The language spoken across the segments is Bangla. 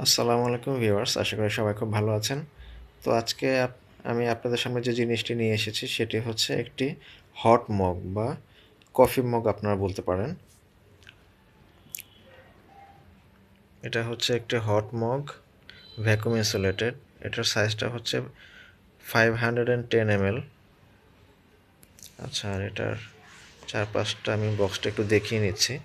আসসালামু আলাইকুম ভিউয়ার্স, আশা করি সবাই খুব ভালো আছেন। তো আজকে আমি আপনাদের সামনে যে জিনিসটি নিয়ে এসেছি সেটি হচ্ছে একটি হট মগ বা কফি মগ আপনারা বলতে পারেন। এটা হচ্ছে একটি হট মগ, ভ্যাকুয়াম ইনসুলেটেড। এটার সাইজটা হচ্ছে 510 ml। আচ্ছা, আর এটার চারপাশটা আমি বক্সটা একটু দেখিয়ে নিচ্ছি।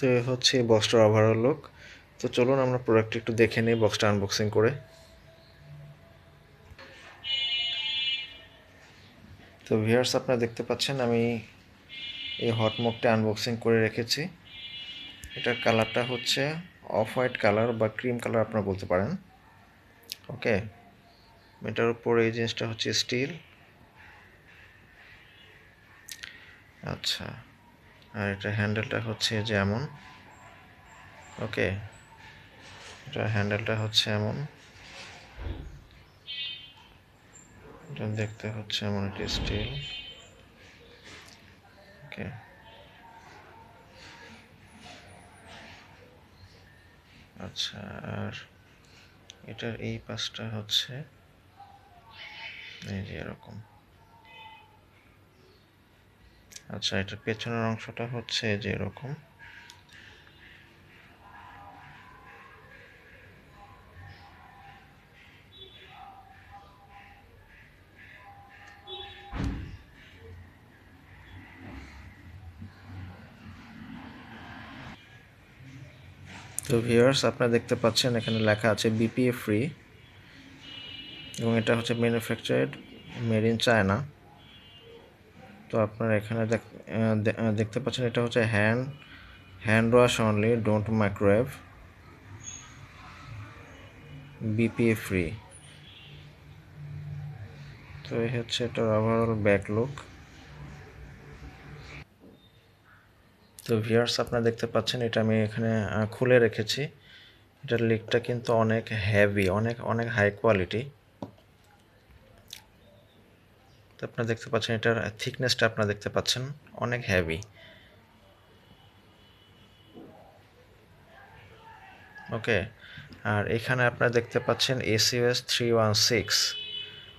তো এই হচ্ছে এই বক্সটার ওভারঅল লুক। তো চলুন আমরা প্রোডাক্টটি একটু দেখে নিই বক্সটা আনবক্সিং করে। তো ভিউয়ার্স, আপনারা দেখতে পাচ্ছেন আমি এই হট মগটা আনবক্সিং করে রেখেছি। এটার কালারটা হচ্ছে অফ হোয়াইট কালার বা ক্রিম কালার আপনারা বলতে পারেন। ওকে, এটার উপর এই জিনিসটা হচ্ছে স্টিল। আচ্ছা, আর এটা হ্যান্ডেলটা হচ্ছে যেমন, ওকে, এটা হ্যান্ডেলটা হচ্ছে এমন, এটা দেখতে হচ্ছে এমন একটি স্টিল। ওকে, আচ্ছা, আর এটার এই পাশটা হচ্ছে এই যে এরকম। আচ্ছা, এটার পেছনের অংশটা হচ্ছে যে এরকম। তো ভিউয়ার্স, আপনারা দেখতে পাচ্ছেন এখানে লেখা আছে বিপিএ ফ্রি, এবং এটা হচ্ছে ম্যানুফ্যাকচারেড মেড ইন চায়না। তো আপনারা এখানে দেখতে পাচ্ছেন এটা হচ্ছে hand wash only, don't microwave, BPA free. তো এই হচ্ছে এটার ওভারঅল ব্যাক লুক। তো ভিউয়ার্স, আপনারা দেখতে পাচ্ছেন এটা আমি এখানে খুলে রেখেছি। এটার লিডটা কিন্তু অনেক হেভি, অনেক অনেক হাই কোয়ালিটি। তো আপনারা দেখতে পাচ্ছেন এটার থিকনেসটা, আপনারা দেখতে পাচ্ছেন অনেক হেভি। ওকে, আর এখানে আপনারা দেখতে পাচ্ছেন ACUS 316।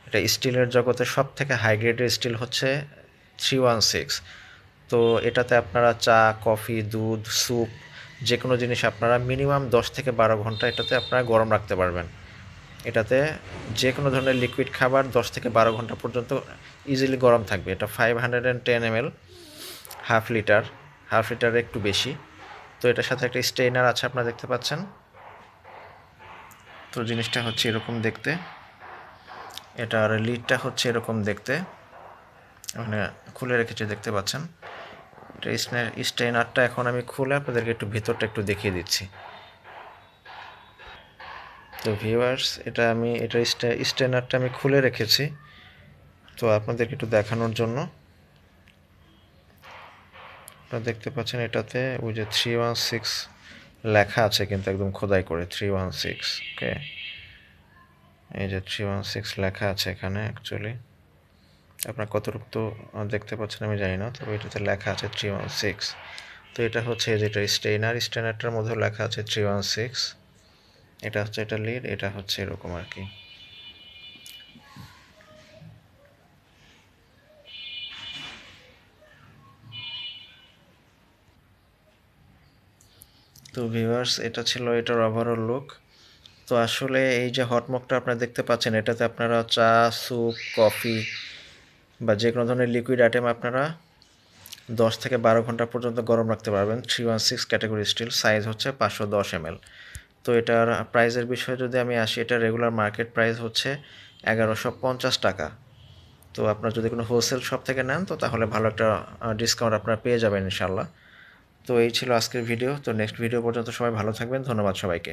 এটা স্টিলের জগতে সব থেকে হাই গ্রেডের স্টিল হচ্ছে 316। তো এটাতে আপনারা চা, কফি, দুধ, স্যুপ, যে কোনো জিনিস আপনারা মিনিমাম 10 থেকে 12 ঘন্টা এটাতে আপনারা গরম রাখতে পারবেন। এটাতে যে কোনো ধরনের লিকুইড খাবার 10 থেকে 12 ঘন্টা পর্যন্ত ইজিলি গরম থাকবে। এটা 510 ml, হাফ লিটার, হাফ লিটারের একটু বেশি। তো এটার সাথে একটা স্টেইনার আছে, আপনারা দেখতে পাচ্ছেন। তো জিনিসটা হচ্ছে এরকম দেখতে, এটার লিডটা হচ্ছে এরকম দেখতে, মানে খুলে রেখেছি দেখতে পাচ্ছেন। এটা স্টেইনারটা এখন আমি খুলে আপনাদেরকে একটু ভিতরটা একটু দেখিয়ে দিচ্ছি। তো ভিউয়ার্স, এটা স্টেইনারটা আমি খুলে রেখেছি, তো আপনাদেরকে একটু দেখানোর জন্য। আপনারা দেখতে পাচ্ছেন এটাতে ওই যে 316 লেখা আছে, কিন্তু একদম খোদাই করে 316। ওকে, এই যে 316 লেখা আছে এখানে। অ্যাকচুয়ালি আপনার কতটুকু তো দেখতে পাচ্ছেন আমি জানি না, তবে এটাতে লেখা আছে 316। তো এটা হচ্ছে যেটা স্টেইনারটার মধ্যেও লেখা আছে 316। এটা হচ্ছে এটা লিড, এটা হচ্ছে এরকম আর কি। তো ভিউয়ার্স, এটা ছিল এটার ওভারঅল লুক। তো আসলে এই যে হট মগটা আপনারা দেখতে পাচ্ছেন, এটাতে আপনারা চা, স্যুপ, কফি বা যে কোনো ধরনের লিকুইড আইটেম আপনারা 10 থেকে 12 ঘন্টা পর্যন্ত গরম রাখতে পারবেন। 316 ক্যাটাগরি স্টিল, সাইজ হচ্ছে 510 ml। তো এটার প্রাইসের বিষয়ে যদি আমি আসি, এটার রেগুলার মার্কেট প্রাইস হচ্ছে 1150 টাকা। তো আপনার যদি কোনো হোলসেল শপ থেকে নেন তো তাহলে ভালো একটা ডিসকাউন্ট আপনারা পেয়ে যাবেন ইনশাল্লাহ। তো এই ছিল আজকের ভিডিও। তো নেক্সট ভিডিও পর্যন্ত সবাই ভালো থাকবেন। ধন্যবাদ সবাইকে।